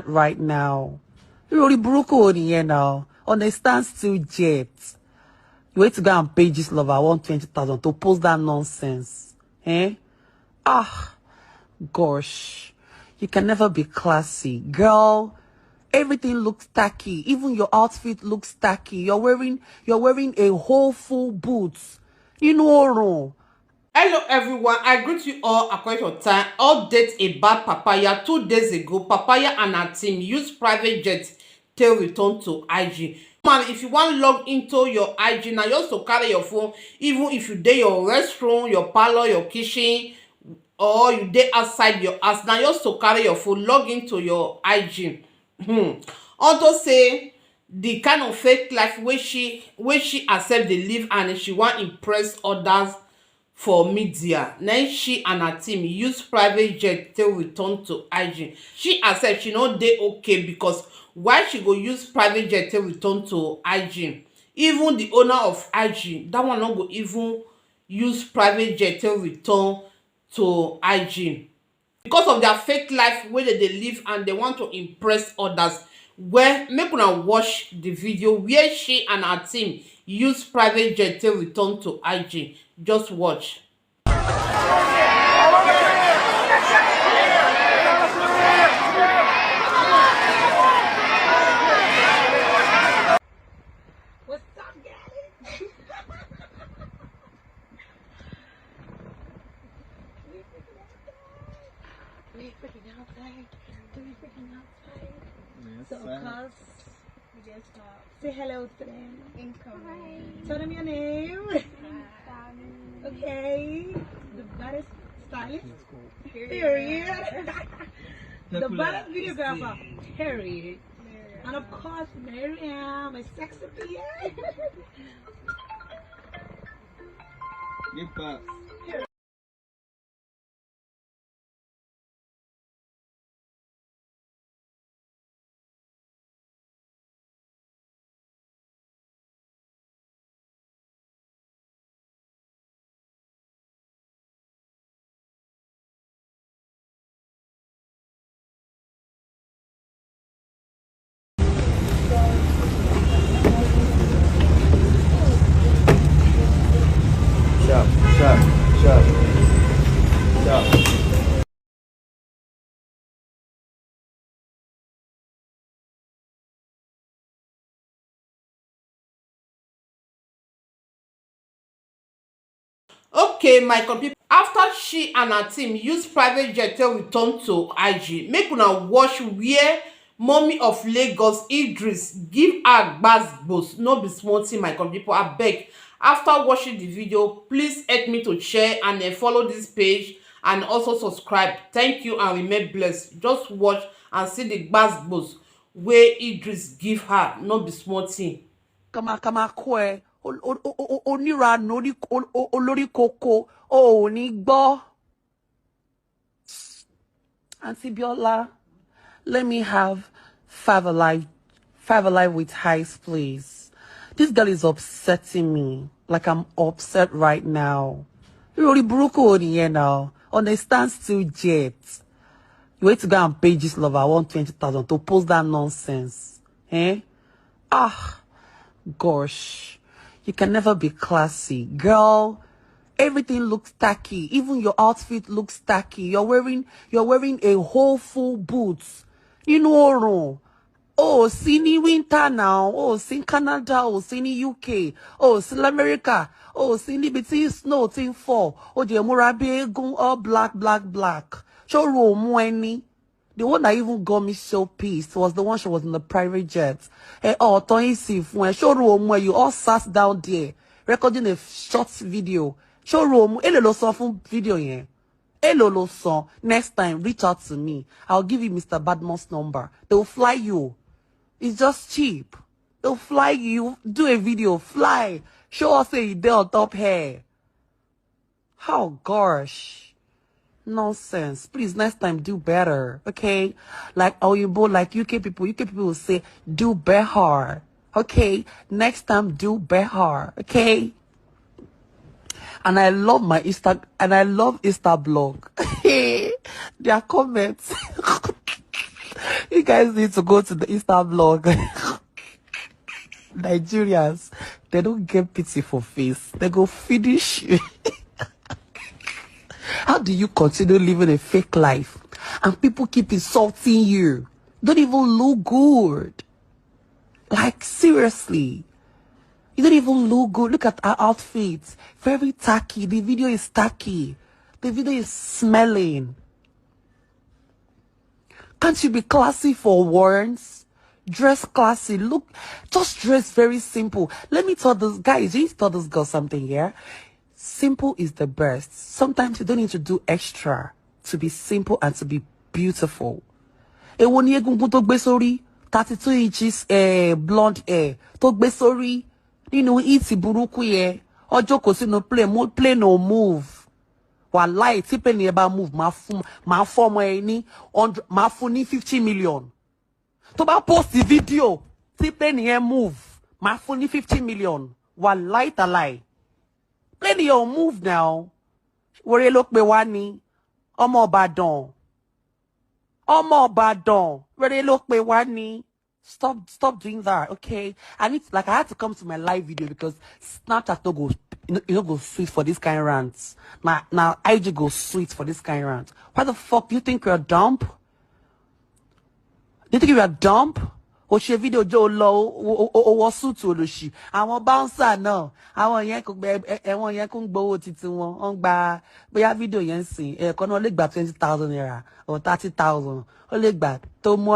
right now. You really broke on here now. Understand still jet. You wait to go and pay this lover 120,000 to post that nonsense. Eh? Ah, gosh. You can never be classy. Girl, everything looks tacky. Even your outfit looks tacky. You're wearing a whole full boots. You know wrong. Hello everyone, I greet you all according to time. Update about Papaya. 2 days ago, Papaya and her team used private jet to return to IG. Man, if you want to log into your IG now, you also carry your phone, even if you dey your restroom, your parlor, your kitchen, or you dey outside your house. Now you also carry your phone, log into your IG. Also say the kind of fake life where she accept dey live and she want impress others for media. Now she and her team use private jet to return to IG. She accept she no dey okay because why she go use private jet to return to IG? Even the owner of IG, that one no go even use private jet to return to IG because of their fake life wey they live and they want to impress others. Well, make una watch the video where she and her team use private jet to return to IG. Just watch. What's up, guys? We freaking outside. We freaking outside. Yes, So, cuz, We just talked. say hello to them. Incoming. Tell them your name. Okay. The baddest stylist. Period. The baddest videographer. Period. And of course, Miriam, my sexy PA. Give back. Sharp. Okay, my people, after she and her team use private jet to return to IG, make una watch where mommy of Lagos Idris give her gbas no be small thing. My people, abeg, after watching the video, please help me to share and follow this page and also subscribe. Thank you and remain blessed. Just watch and see the gbas where Idris give her no be small thing. Kama kwe onírànú olórí koko ò ní gbọ́. Auntie Biola, let me have five alive with highs, please. This girl is upsetting me like I'm upset right now. You really broke on here now. Understand still jet. You wait to go and pay this lover 120,000 to post that nonsense. Eh? Ah, gosh. You can never be classy. Girl, everything looks tacky. Even your outfit looks tacky. You're wearing a whole full boots. You know wrong. Oh, see winter now. Oh, see Canada. Oh, see UK. Oh, see America. Oh, see between snow thing fall. Oh, the Murabe gun all black. Show room the one that even got me so pissed was the one she was in the private jet. Hey, oh, Tony Sif, when showroom where you all sat down there recording a short video. Showroom, elolo son video yen. Elolo son. Next time, reach out to me. I'll give you Mr. Badmon's number. They'll fly you. It's just cheap. They'll fly you. Do a video. Fly. Show us a day on top hair. How gosh. Nonsense. Please, next time, do better. Okay? Like Oyibo, like UK people will say, do better. Okay? Next time, do better. Okay? And I love my Insta blog. Their comments. You guys need to go to the Insta blog. Nigerians, they don't get pity for face. They go finish you. How do you continue living a fake life and people keep insulting you? Don't even look good. Like, seriously. You don't even look good. Look at our outfits. Very tacky. The video is tacky. The video is smelling. Can't you be classy for once? Dress classy. Look, just dress very simple. Let me tell this, guys, you need to tell this girl something here. Simple is the best. Sometimes you don't need to do extra to be simple and to be beautiful. Ewo ni egungun tó gbé sórí 32 inches blonde hair tó gbé sórí nínú iti burúkú yẹn ọjọ́ kò sínú play no move. Wàláì tí plane yẹn bá move máa fọ́mọ ẹ ní máa fún ní 50 million. Tó bá post the video tí plane yẹn move máa fún ní 50 million. Wàláì tàláì. Plane yẹn move now. Wèrè ló pè wá ní ọmọ Ìbàdàn. Ọmọ Ìbàdàn. Wèrè ló pè wá ní. Stop doing that, okay? I had to come to my live video because Snapchat no go, go sweet for this kind of rants. Now IG go sweet for this kind of rants. Why the fuck do you think you're dumb? Do you think you're dumb? O ṣe video jo lo o wo suit oloshi. Àwọn bouncer náà, àwọn yẹn kò gbowó títí wọn. Wọ́n gba bóyá video yẹn sìn, kan náà lè gba 20,000 naira or 30,000. Ó lè gba tó mú